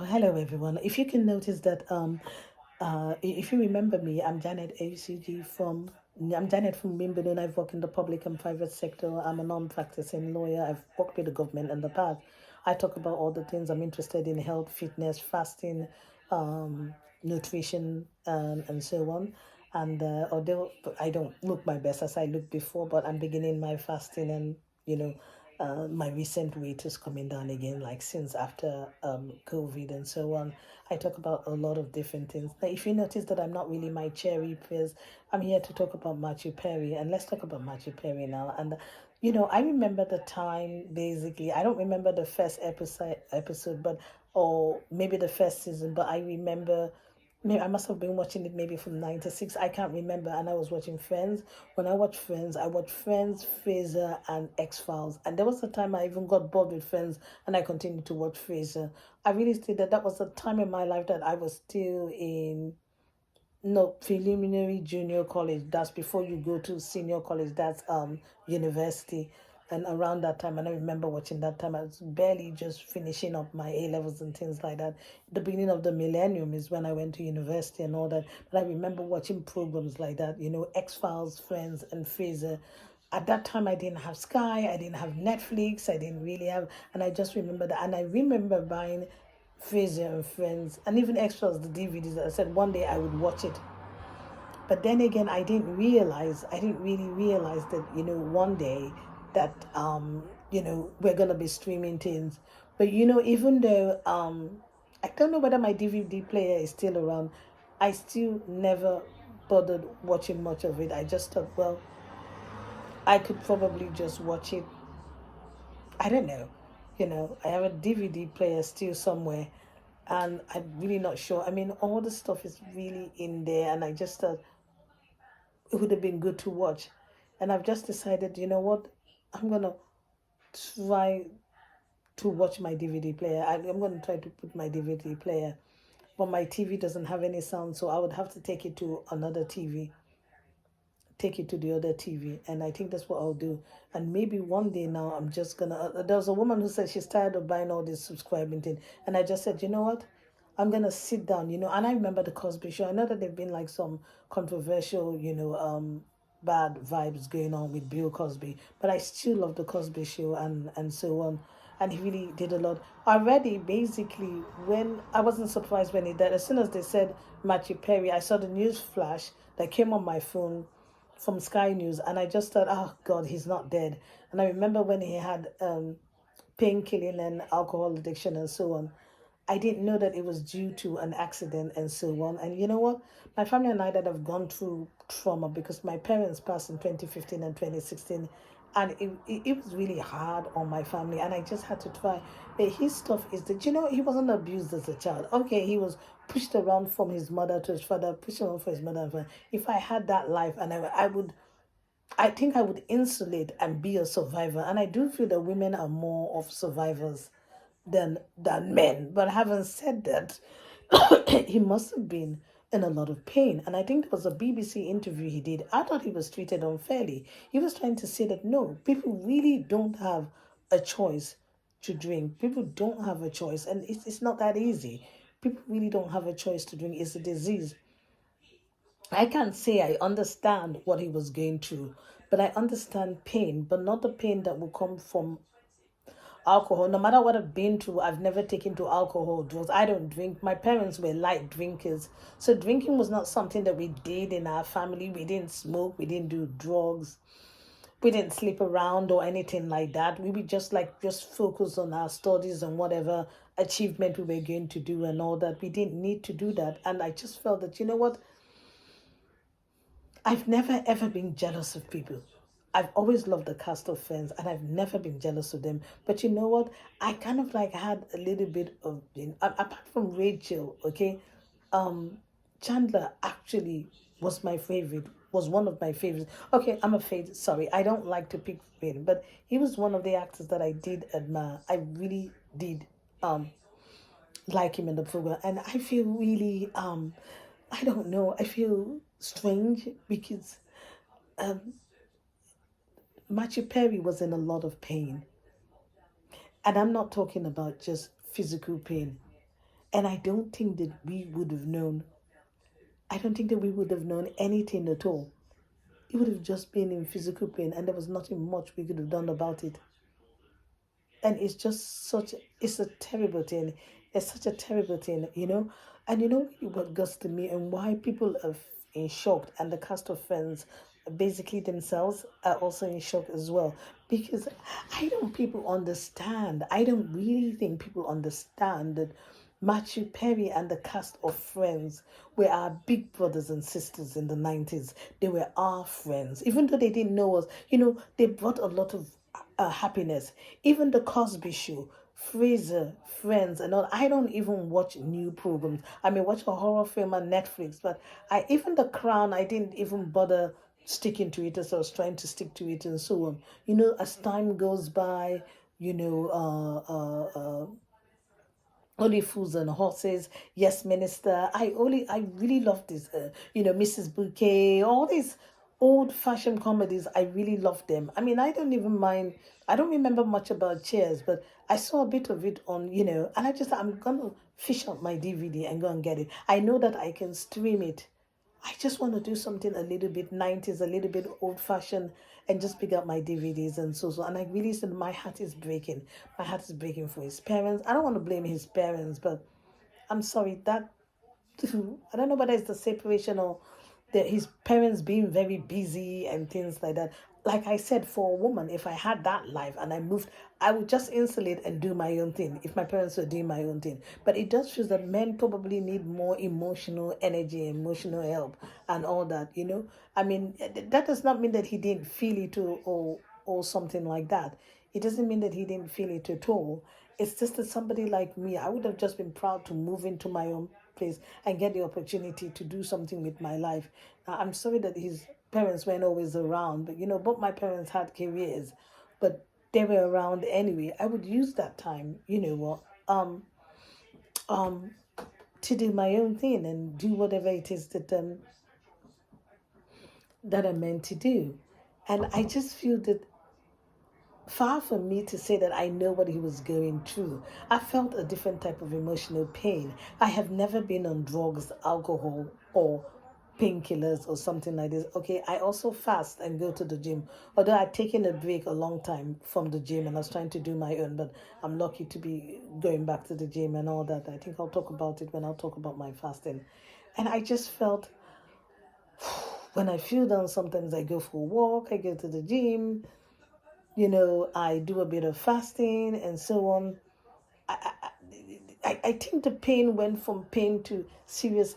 Hello everyone. If you can notice that, if you remember me, I'm Janet from Wimbledon. I've worked in the public and private sector. I'm a non-practicing lawyer. I've worked with the government in the past. I talk about all the things I'm interested in: health, fitness, fasting, nutrition, and so on. And although I don't look my best as I looked before, but I'm beginning my fasting, and you know, my recent weight is coming down again, like since after COVID and so on. I talk about a lot of different things. Now, if you notice that I'm not really my cherry, because I'm here to talk about Matthew Perry, and let's talk about Matthew Perry now. And I remember the time. Basically, I don't remember the first episode, but or maybe the first season, but I remember. Maybe I must have been watching it maybe from '96. I can't remember. And I was watching Friends. When I watched Friends, Fraser, and X Files. And there was a time I even got bored with Friends, and I continued to watch Fraser. I really think that that was a time in my life that I was still in no preliminary junior college. That's before you go to senior college. That's university. And around that time, and I remember watching that time, I was barely just finishing up my A levels and things like that. The beginning of the millennium is when I went to university and all that. But I remember watching programs like that, X Files, Friends, and Fraser. At that time, I didn't have Sky, I didn't have Netflix, I didn't really have, and I just remember that. And I remember buying Fraser and Friends, and even extras, the DVDs. I said one day I would watch it. But then again, I didn't really realize that, one day that, we're going to be streaming things. But, even though, I don't know whether my DVD player is still around, I still never bothered watching much of it. I just thought, well, I could probably just watch it. I don't know. I have a DVD player still somewhere, and I'm really not sure. I mean, all the stuff is really in there, and I just thought it would have been good to watch. And I've just decided, you know what? I'm going to try to watch my DVD player. I'm going to try to put my DVD player, but my TV doesn't have any sound, so I would have to take it to another TV, take it to the other TV, and I think that's what I'll do. And maybe one day now, I'm just gonna. There was a woman who said she's tired of buying all this subscribing thing, and I just said, you know what? I'm gonna sit down, and I remember the Cosby Show. I know that there've been like some controversial, bad vibes going on with Bill Cosby, but I still love the Cosby Show and so on. And he really did a lot already. Basically, when I wasn't surprised when he died, as soon as they said Matthew Perry, I saw the news flash that came on my phone from Sky News, and I just thought, oh God, he's not dead. And I remember when he had painkilling and alcohol addiction and so on. I didn't know that it was due to an accident and so on. And you know what? My family and I that have gone through trauma because my parents passed in 2015 and 2016. And it was really hard on my family. And I just had to try. But his stuff is that, he wasn't abused as a child. Okay, he was pushed around from his mother to his father, pushed around from his mother and father. If I had that life, and I think I would insulate and be a survivor. And I do feel that women are more of survivors than men. But having said that, he must have been in a lot of pain. And I think there was a BBC interview he did. I thought he was treated unfairly. He was trying to say that no, people really don't have a choice to drink. People don't have a choice. And it's not that easy. People really don't have a choice to drink. It's a disease. I can't say I understand what he was going through, but I understand pain, but not the pain that will come from alcohol. No matter what I've been through, I've never taken to alcohol drugs. I don't drink. My parents were light drinkers. So drinking was not something that we did in our family. We didn't smoke, we didn't do drugs, we didn't sleep around or anything like that. We would just focus on our studies and whatever achievement we were going to do and all that. We didn't need to do that. And I just felt that, you know what? I've never ever been jealous of people. I've always loved the cast of Friends, and I've never been jealous of them. But you know what? I kind of like had a little bit of, apart from Rachel, okay, um, Chandler actually was my favorite, was one of my favorites. Okay, I'm afraid, sorry, I don't like to pick favorite, but he was one of the actors that I did admire. I really did like him in the program, and I feel really, I don't know, I feel strange because Matthew Perry was in a lot of pain. And I'm not talking about just physical pain. And I don't think that we would have known anything at all. It would have just been in physical pain, and there was nothing much we could have done about it. And it's just it's a terrible thing. It's such a terrible thing, you know. And you know what gets to me and why people are in shock, and the cast of Friends, basically themselves, are also in shock as well. Because I don't really think people understand that Matthew Perry and the cast of Friends were our big brothers and sisters in the 90s. They were our friends. Even though they didn't know us, they brought a lot of happiness. Even the Cosby Show, Fraser, Friends, and all. I don't even watch new programs. I may watch a horror film on Netflix, but even The Crown, I didn't even bother sticking to it as I was trying to stick to it and so on. As time goes by, you know, Only Fools and Horses, Yes Minister. I really love this. Mrs. Bouquet, all these old-fashioned comedies. I really love them. I mean, I don't even mind. I don't remember much about Cheers, but I saw a bit of it on, and I'm gonna fish out my DVD and go and get it. I know that I can stream it. I just want to do something a little bit 90s, a little bit old fashioned, and just pick up my DVDs and so. And I really said, my heart is breaking. My heart is breaking for his parents. I don't want to blame his parents, but I'm sorry that I don't know whether it's the separation or his parents being very busy and things like that. Like I said, for a woman, if I had that life and I moved, I would just insulate and do my own thing if my parents were doing my own thing. But it does show that men probably need more emotional energy, emotional help, and all that. I mean, that does not mean that he didn't feel it or something like that. It doesn't mean that he didn't feel it at all. It's just that somebody like me, I would have just been proud to move into my own place and get the opportunity to do something with my life. I'm sorry that his parents weren't always around, but both my parents had careers, but they were around anyway. I would use that time, um, to do my own thing and do whatever it is that I'm meant to do. And I just feel that far from me to say that I know what he was going through. I felt a different type of emotional pain. I have never been on drugs, alcohol, or painkillers or something like this. Okay, I also fast and go to the gym. Although I'd taken a break a long time from the gym and I was trying to do my own, but I'm lucky to be going back to the gym and all that. I think I'll talk about it when I'll talk about my fasting. And I just felt when I feel down, sometimes I go for a walk, I go to the gym, I do a bit of fasting and so on. I think the pain went from pain to serious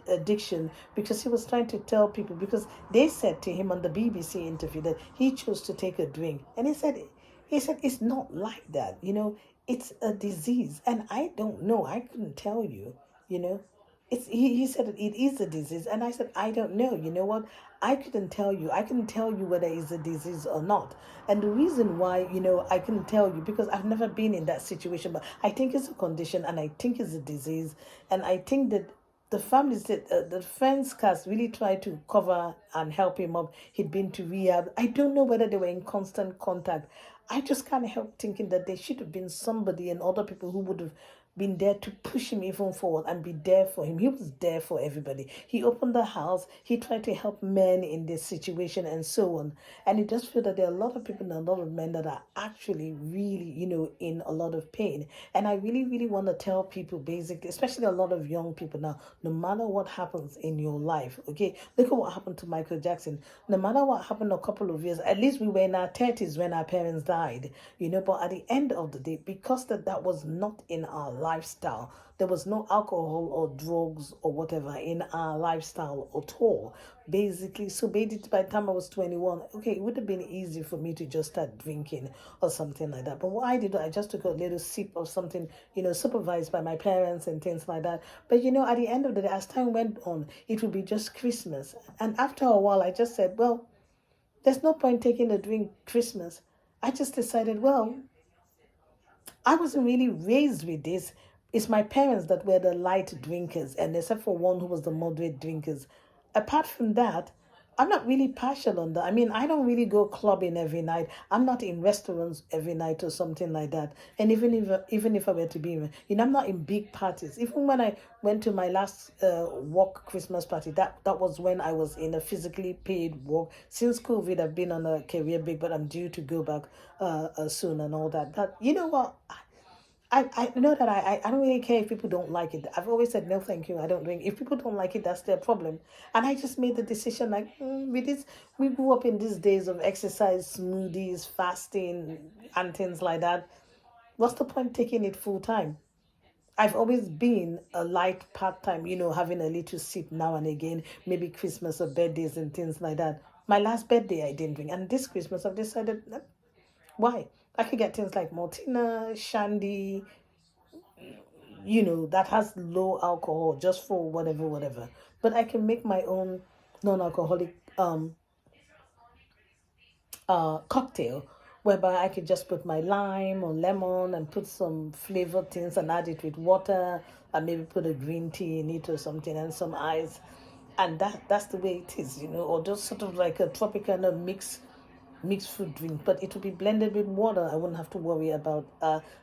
addiction because he was trying to tell people, because they said to him on the BBC interview that he chose to take a drink. And he said it's not like that, it's a disease. And I don't know. I couldn't tell you, you know. He said it is a disease, and I said I don't know. You know what? I couldn't tell you. I couldn't tell you whether it's a disease or not. And the reason why I couldn't tell you, because I've never been in that situation. But I think it's a condition, and I think it's a disease, and I think that the families that the friends cast really tried to cover and help him up. He'd been to rehab. I don't know whether they were in constant contact. I just can't help thinking that there should have been somebody and other people who would have been there to push him even forward and be there for him. He was there for everybody. He opened the house. He tried to help men in this situation and so on. And it does feel that there are a lot of people and a lot of men that are actually really, in a lot of pain. And I really, really want to tell people, basically, especially a lot of young people now, no matter what happens in your life, okay, look at what happened to Michael Jackson. No matter what happened a couple of years, at least we were in our 30s when our parents died, but at the end of the day, because that was not in our lifestyle, there was no alcohol or drugs or whatever in our lifestyle at all, basically. So basically, by the time I was 21, okay, it would have been easy for me to just start drinking or something like that. But what I did, I just took a little sip of something, supervised by my parents and things like that. But at the end of the day, as time went on, it would be just Christmas. And after a while, I just said, well, there's no point taking a drink Christmas. I just decided, well, I wasn't really raised with this. It's my parents that were the light drinkers, and except for one who was the moderate drinkers. Apart from that, I'm not really passionate on that. I mean, I don't really go clubbing every night. I'm not in restaurants every night or something like that. And even if I were to be, I'm not in big parties. Even when I went to my last work Christmas party, that was when I was in a physically paid work. Since COVID, I've been on a career break, but I'm due to go back soon and all that. That you know what. I know that I don't really care if people don't like it. I've always said no, thank you. I don't drink. If people don't like it, that's their problem. And I just made the decision like with this. We grew up in these days of exercise, smoothies, fasting, and things like that. What's the point taking it full time? I've always been a light part time, having a little sip now and again, maybe Christmas or birthdays and things like that. My last birthday, I didn't drink, and this Christmas, I've decided why. I could get things like Maltina, Shandy, that has low alcohol just for whatever, whatever. But I can make my own non-alcoholic cocktail whereby I could just put my lime or lemon and put some flavored things and add it with water and maybe put a green tea in it or something and some ice. And that's the way it is, or just sort of like a tropical mixed fruit drink, but it will be blended with water. I wouldn't have to worry about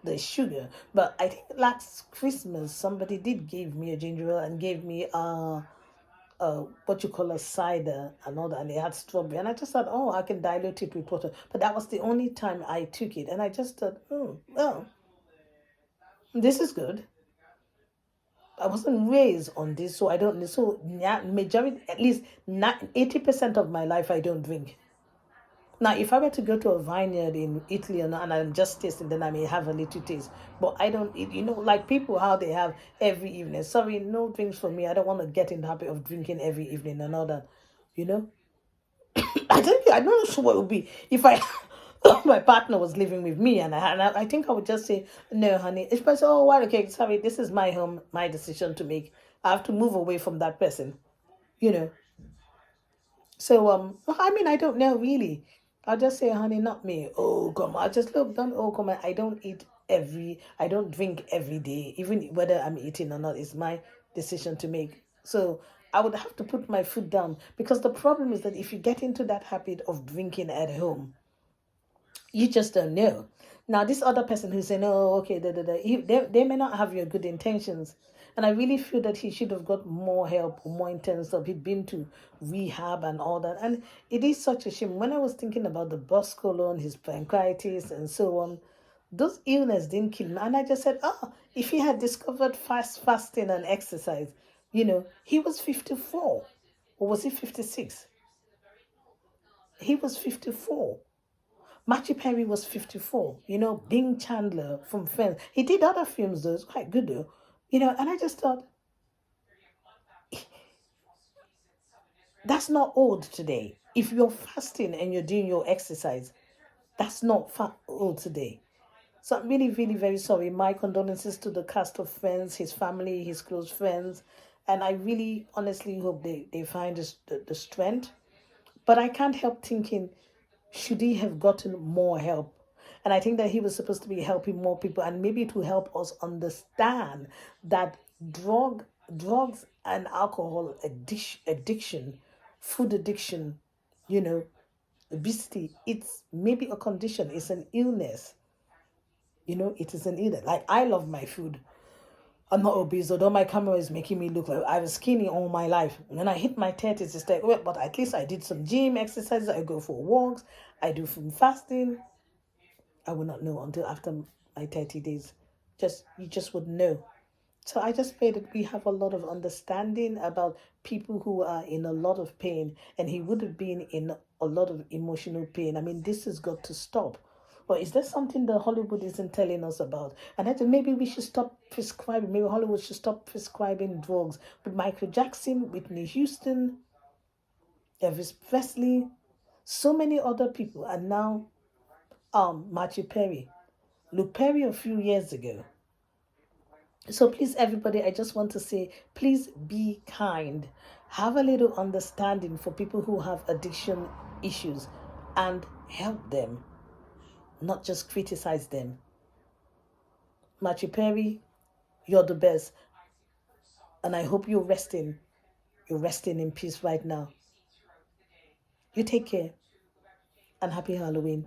the sugar. But I think last Christmas somebody did give me a ginger ale and gave me what you call a cider and all that, and they had strawberry, and I just thought, oh, I can dilute it with water. But that was the only time I took it, and I just thought, oh, well, this is good. I wasn't raised on this, so I don't. So yeah, majority, at least 80% of my life, I don't drink. Now, if I were to go to a vineyard in Italy and I'm just tasting, then I may have a little taste. But I don't, like people, how they have every evening. Sorry, no drinks for me. I don't want to get in the habit of drinking every evening and all that. You know, I'm not sure what it would be if I, my partner was living with me and I think I would just say, no, honey. If I say, oh, well, okay, sorry, this is my home, my decision to make. I have to move away from that person, you know. So well, I mean, I don't know really. I'll just say, honey, not me. Oh come on. I just look, don't oh come on. I don't drink every day, even whether I'm eating or not. It's my decision to make. So I would have to put my foot down because the problem is that if you get into that habit of drinking at home, you just don't know. Now, this other person who's saying, oh, okay, they may not have your good intentions. And I really feel that he should have got more help, more intense help. He'd been to rehab and all that. And it is such a shame. When I was thinking about the bus colon, his pancreatitis, and so on, those illness didn't kill him. And I just said, oh, if he had discovered fasting and exercise, he was 54. Or was he 56? He was 54. Matthew Perry was 54. Bing Chandler from Friends. He did other films though. It's quite good though. And I just thought, that's not old today. If you're fasting and you're doing your exercise, that's not old today. So I'm really, really very sorry. My condolences to the cast of Friends, his family, his close friends. And I really honestly hope they find the strength. But I can't help thinking, should he have gotten more help? And I think that he was supposed to be helping more people, and maybe to help us understand that drugs and alcohol addiction, food addiction, you know, obesity, it's maybe a condition, it's an illness. It is an illness. Like I love my food. I'm not obese, although my camera is making me look like I was skinny all my life. When I hit my 30s, it's like, well, but at least I did some gym exercises. I go for walks. I do some fasting. I will not know until after my 30 days. You just would know. So I just pray that we have a lot of understanding about people who are in a lot of pain, and he would have been in a lot of emotional pain. I mean, this has got to stop. Or is there something that Hollywood isn't telling us about? And I think maybe we should stop prescribing. Maybe Hollywood should stop prescribing drugs. With Michael Jackson, Whitney Houston, Elvis Presley, so many other people, and now Matthew Perry, Luke Perry a few years ago. So please, everybody, I just want to say, please be kind. Have a little understanding for people who have addiction issues and help them, not just criticize them. Matthew Perry, you're the best. And I hope you're resting. You're resting in peace right now. You take care and happy Halloween.